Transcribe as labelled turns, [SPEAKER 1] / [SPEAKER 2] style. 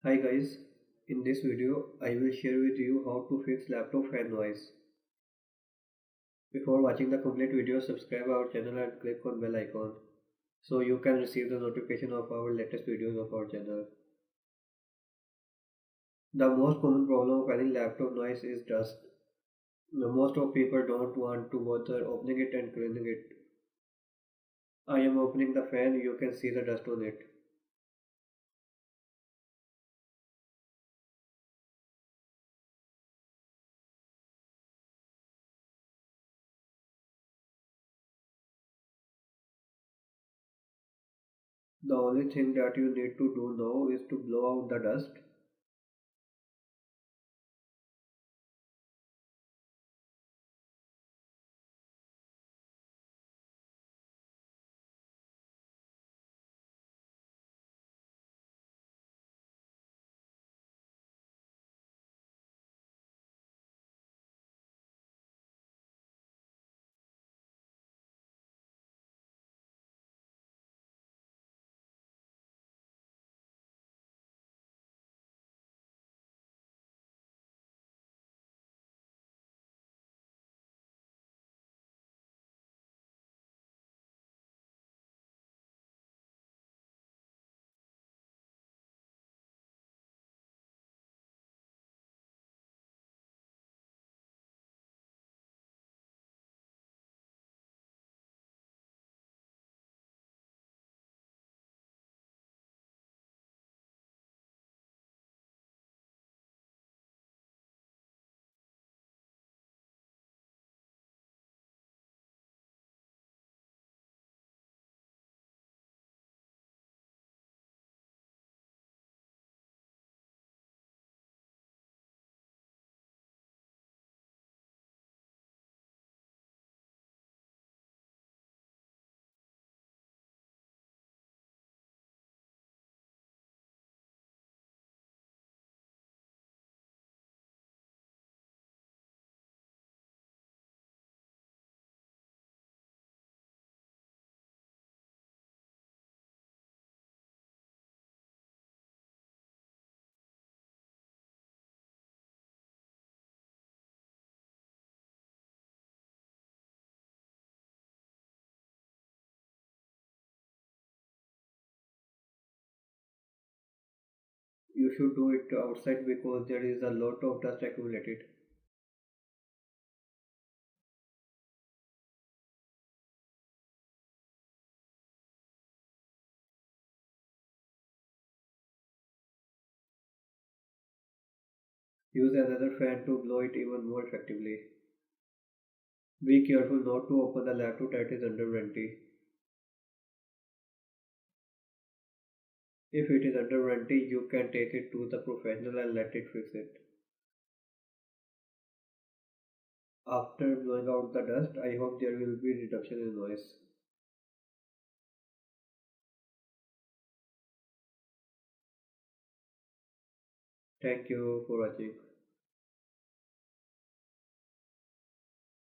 [SPEAKER 1] Hi guys, in this video I will share with you how to fix laptop fan noise. Before watching the complete video, subscribe our channel and click on bell icon so you can receive the notification of our latest videos of our channel. The most common problem of any laptop noise is dust. Most of people don't want to bother opening it and cleaning it. I am opening the fan, you can see the dust on it. The only thing that you need to do now is to blow out the dust. You should do it outside because there is a lot of dust accumulated. Use another fan to blow it even more effectively. Be careful not to open the laptop that is under warranty. If it is under warranty, you can take it to the professional and let it fix it. After blowing out the dust, I hope there will be reduction in noise. Thank you for watching.